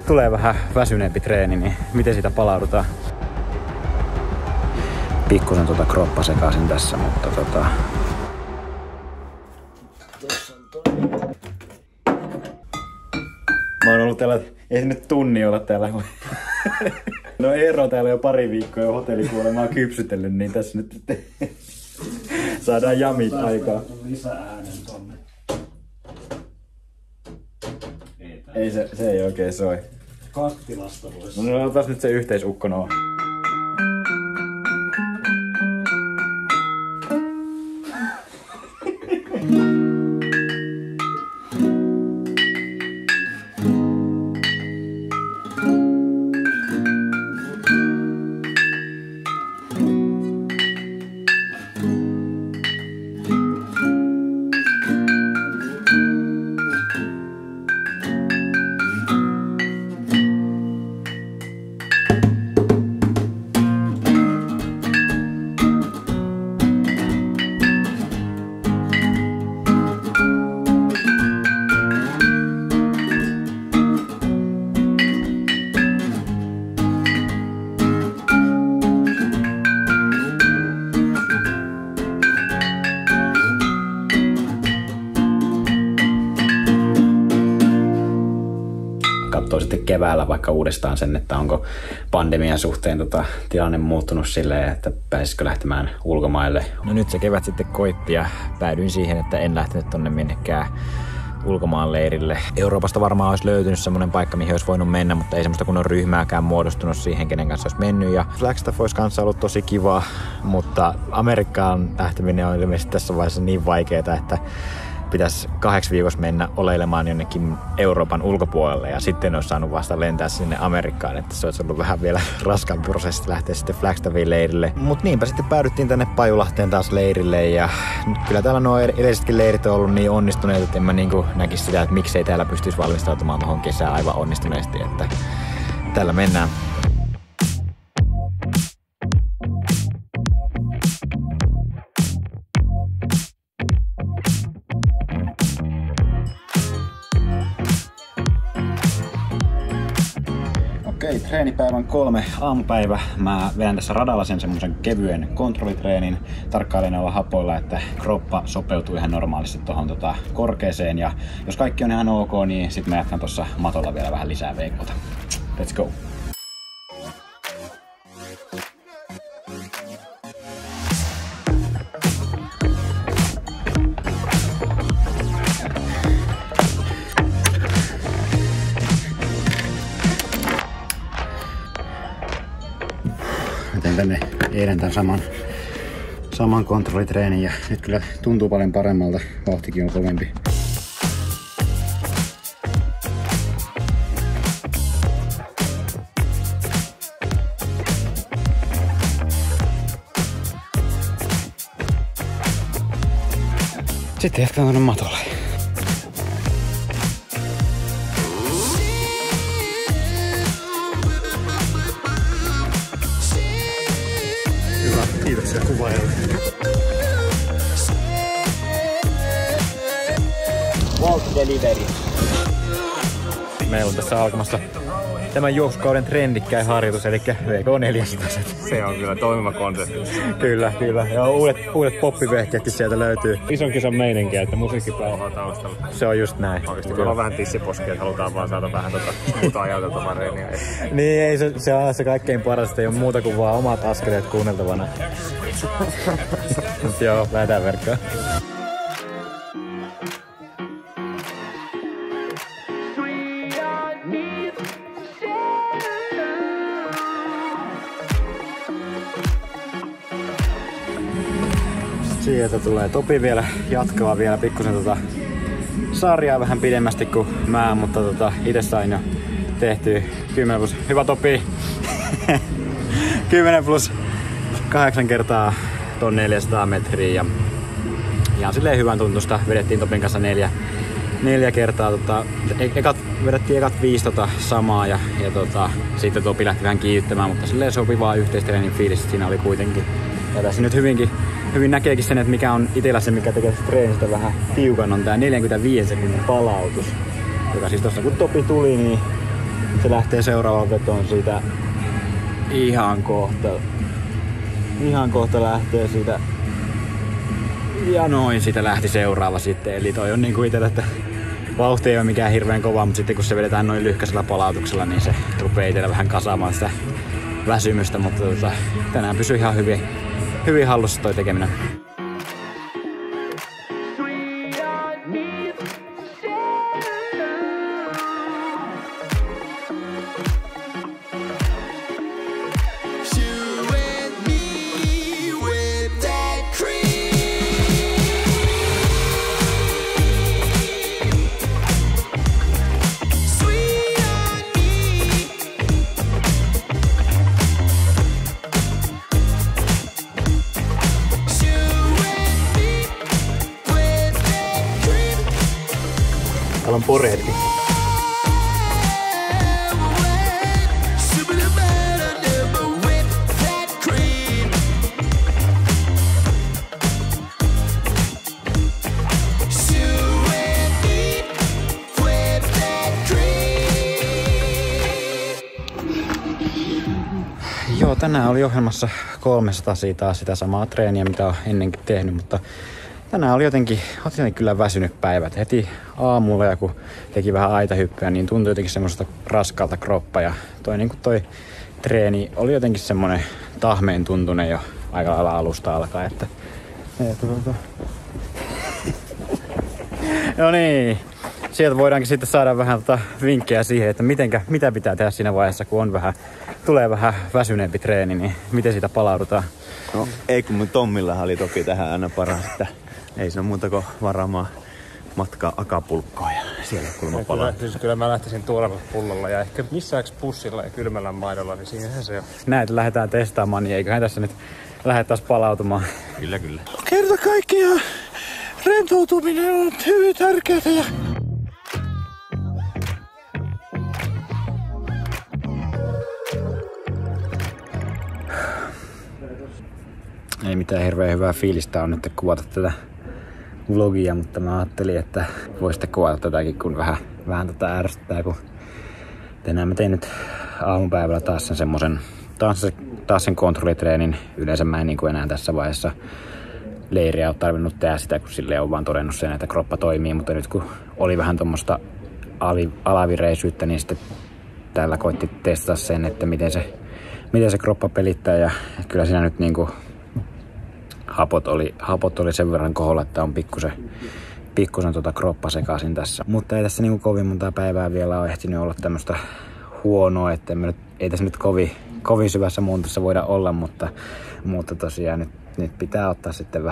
tulee vähän väsyneempi treeni, niin miten siitä palaudutaan? Pikkusen kroppa sekaisin tässä, mutta mä oon ollut täällä, ei se nyt tunni olla täällä. No Eero täällä jo pari viikkoa jo hotellikuolemaa kypsytellyt, niin tässä nyt saadaan jamit aikaa. Lisää äänen tonne. Ei se ei oikein soi. Kattilasta voisi. No otas nyt se yhteisukkono. Katsoo sitten keväällä vaikka uudestaan sen, että onko pandemian suhteen tilanne muuttunut silleen, että pääsisikö lähtemään ulkomaille. No nyt se kevät sitten koitti ja päädyin siihen, että en lähtenyt tonne minnekään ulkomaan leirille. Euroopasta varmaan olisi löytynyt semmoinen paikka, mihin olisi voinut mennä, mutta ei semmoista kunnon ryhmääkään muodostunut siihen, kenen kanssa olisi mennyt. Ja Flagstaff olisi kanssa ollut tosi kiva, mutta Amerikkaan lähteminen on ilmeisesti tässä vaiheessa niin vaikeaa, että pitäisi 8 viikossa mennä oleilemaan jonnekin Euroopan ulkopuolelle ja sitten olisi saanut vasta lentää sinne Amerikkaan, että se olisi ollut vähän vielä raskaampi prosessi lähteä sitten Flagstaffin leirille. Mutta niinpä sitten päädyttiin tänne Pajulahteen taas leirille ja kyllä täällä nuo edellisetkin leirit on ollut niin onnistuneet, että en mä niinku näkisi sitä, että miksei täällä pystyisi valmistautumaan tuohon kesään aivan onnistuneesti, että täällä mennään. Okei, treenipäivän 3 aamupäivä. Mä vedän tässä radalla sen semmosen kevyen kontrollitreenin. Tarkkailen olla hapoilla, että kroppa sopeutuu ihan normaalisti tohon korkeeseen. Ja jos kaikki on ihan ok, niin sit mä jatkan tossa matolla vielä vähän lisää veikota. Let's go! Tänne eilen tämän saman kontrollitreenin ja nyt kyllä tuntuu paljon paremmalta, vauhtikin on kovempi. Sitten jatketaan tuonne matolle. Kiitoksia kuvaajalle. Walk delivery. Meillä on tässä alkamassa tämän juoksukauden trendikkäin harjoitus, eli VK400. Se on kyllä toimiva konsepti. Kyllä. Ja uudet poppivehkeetkin sieltä löytyy. Ison kisan meininkiä, että musiikki pauhaa taustalla. Se on just näin. Oikeasti kyllä on vähän tissiposkia, että halutaan vaan saada vähän muuta ajateltavaa reeniä. Niin, ei se on se kaikkein paras, ei ole muuta kuin vaan omat askeleet kuunneltavana. Mut joo, lähdetään verkkaan. Sieltä tulee Topi vielä jatkaa vielä pikkusen sarjaa vähän pidemmästi kuin mä, mutta itse sain jo tehtyä 10 plus, hyvä Topi, 10 plus 8 kertaa ton 400 metriä ja ihan silleen hyvän tuntusta. Vedettiin Topin kanssa 4 kertaa, vedettiin ekat 5 samaa ja sitten Topi lähti vähän kiihdyttämään, mutta silleen sopivaa yhteistreenin fiilis siinä oli kuitenkin. Ja tässä nyt hyvin näkeekin sen, että mikä on itellä se, mikä tekee treenistä vähän tiukan, on tää 45 sekunnin palautus. Joka siis tossa kun Topi tuli, niin Se lähtee seuraavaan vetoon siitä ihan kohta lähtee siitä. Ja noin, siitä lähti seuraava sitten. Eli toi on niinku itellä, että vauhti ei ole mikään hirveän kova, mutta sitten kun se vedetään noin lyhkäisellä palautuksella, niin se rupeaa itellä vähän kasaamaan sitä väsymystä. Mutta tänään pysyy ihan hyvin hallussa toi tekeminen. Täällä on porehdin. Joo, tänään oli ohjelmassa 300 taas sitä samaa treeniä, mitä olen ennenkin tehnyt, mutta tänään oli jotenkin kyllä väsynyt päivät. Heti aamulla ja kun teki vähän aitahyppyä, niin tuntui jotenkin semmoista raskalta kroppa. Ja toi treeni oli jotenkin semmonen tahmeen tuntunen jo aika lailla alusta alkaen. No niin, sieltä voidaankin sitten saada vähän vinkkejä siihen, että mitä pitää tehdä siinä vaiheessa, kun tulee vähän väsyneempi treeni, niin miten siitä palaudutaan. No ei, kun mun Tommillahan oli toki tähän aina paras, että ei se ole muuta kuin varaamaan matkaa Acapulccoon ja siellä kulma palaa. Kyllä mä lähtisin tuorella pullolla ja ehkä missääks pussilla ja kylmällä maidolla, niin siinähän se on. Näitä lähdetään testaamaan, niin eiköhän tässä nyt lähdettäisiin palautumaan. Kyllä. Kerta kaikkiaan rentoutuminen on hyvin tärkeää ja Ei mitään hirveän hyvää fiilistä on nyt kuvata tätä vlogia, mutta mä ajattelin, että voisitte kuvata tätäkin, kun vähän ärsyttää, kun tänään mä tein nyt aamupäivällä taas sen kontrollitreenin. Yleensä mä en niin kuin enää tässä vaiheessa leiriä ole tarvinnut tehdä sitä, kun sille on vaan todennut sen, että kroppa toimii, mutta nyt kun oli vähän tuommoista alavireisyyttä, niin sitten täällä koitti testata sen, että miten se kroppa pelittää, ja kyllä siinä nyt niinku hapot oli sen verran koholla, että on pikkusen kroppa sekaisin tässä. Mutta ei tässä niinku kovin monta päivää vielä ole ehtinyt olla tämmöistä huonoa, että ei tässä nyt kovin syvässä muuntossa voida olla, mutta tosiaan nyt pitää ottaa sitten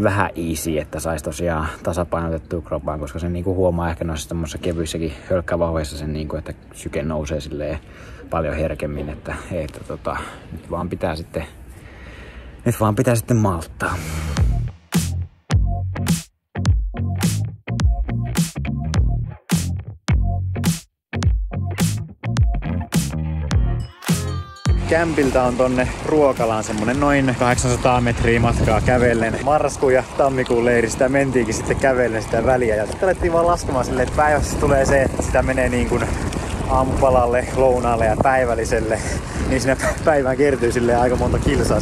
vähän easy, että saisi tosiaan tasapainotettua kroppaan, koska sen niinku huomaa ehkä noissa tämmöisissä kevyissäkin hölkkävauheissa sen niinku, että syke nousee silleen paljon herkemmin, että nyt vaan pitää sitten malttaa. Kämpiltä on tonne Ruokalaan semmonen noin 800 metriä matkaa kävellen. Marraskuun ja tammikuun leiristä mentiinkin sitten kävellen sitä väliä. Ja sitten alettiin vaan laskemaan silleen, että päivässä tulee se, että sitä menee niin kuin aamupalalle, lounaalle ja päivälliselle. Niin siinä päivään kertyy silleen aika monta kilsaa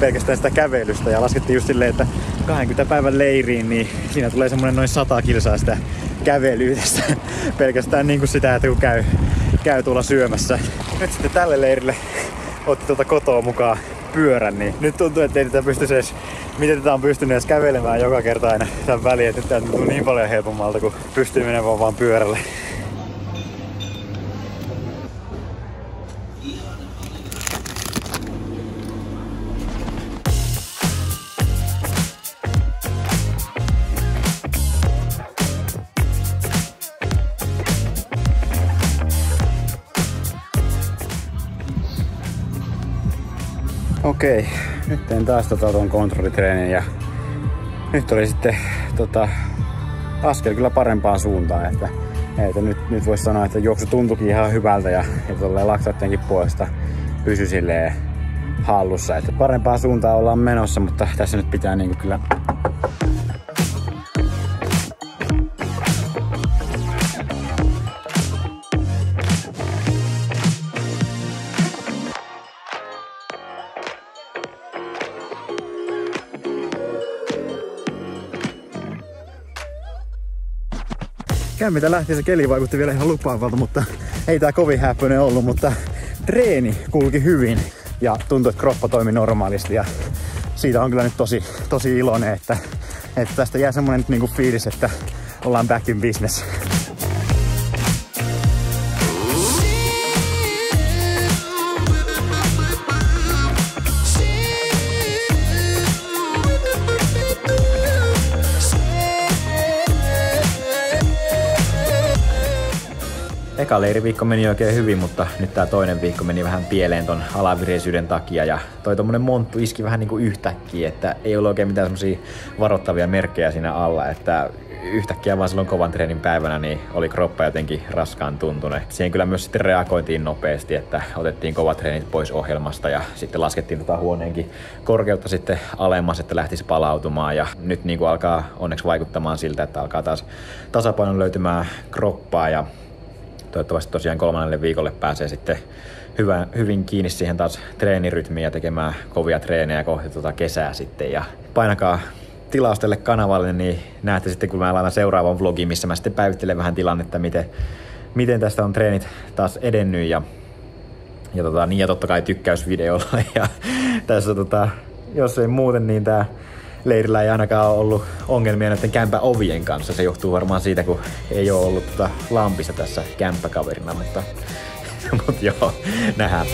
pelkästään sitä kävelystä. Ja laskettiin just silleen, että 20 päivän leiriin, niin siinä tulee semmonen noin 100 kilsaa sitä kävelyydestä. Pelkästään niin kuin sitä, että kun käy tuolla syömässä. Nyt sitten tälle leirille otti kotoa mukaan pyörän, niin nyt tuntuu, että ei tätä pystyisi edes, miten tätä on pystynyt edes kävelemään joka kerta aina tämän väliin, että nyt tämä tuntuu niin paljon helpommalta, kun pystyy menemään vaan pyörälle. Okei, nyt tein taas ton kontrollitreenin ja nyt oli sitten askel kyllä parempaan suuntaan, että nyt voisi sanoa, että juoksu tuntuikin ihan hyvältä ja laktaattienkin puolesta pysyi silleen hallussa, että parempaan suuntaan ollaan menossa, mutta tässä nyt pitää niinku kyllä Kämpiltä lähti, se keli vaikutti vielä ihan lupaavalta, mutta ei tää kovin häppöinen ollut, mutta treeni kulki hyvin ja tuntui, että kroppa toimi normaalisti ja siitä on kyllä nyt tosi iloinen, että tästä jää semmonen niinku fiilis, että ollaan back in business. Eka leiriviikko meni oikein hyvin, mutta nyt tää toinen viikko meni vähän pieleen ton alavireisyyden takia ja toi tommonen monttu iski vähän niinku yhtäkkiä, että ei ollut oikein mitään semmosia varoittavia merkkejä siinä alla, että yhtäkkiä vaan silloin kovan treenin päivänä niin oli kroppa jotenkin raskaan tuntunut. Siihen kyllä myös sitten reagoitiin nopeasti, että otettiin kovat treenit pois ohjelmasta ja sitten laskettiin huoneenkin korkeutta sitten alemmas, että lähtisi palautumaan ja nyt niinku alkaa onneksi vaikuttamaan siltä, että alkaa taas tasapainon löytymään kroppaa ja toivottavasti tosiaan 3. viikolle pääsee sitten hyvin kiinni siihen taas treenirytmiin ja tekemään kovia treenejä kohti kesää sitten. Ja painakaa tilaus tälle kanavalle, niin näette sitten kun mä laitan seuraavan vlogin, missä mä sitten päivittelen vähän tilannetta, miten tästä on treenit taas edennyt ja totta kai tykkäysvideolla. Ja tässä jos ei muuten, niin tää leirillä ei ainakaan ole ollut ongelmia näiden kämpän ovien kanssa. Se johtuu varmaan siitä, kun ei ole ollut lampissa tässä kämppäkaverina, mutta joo, nähdään.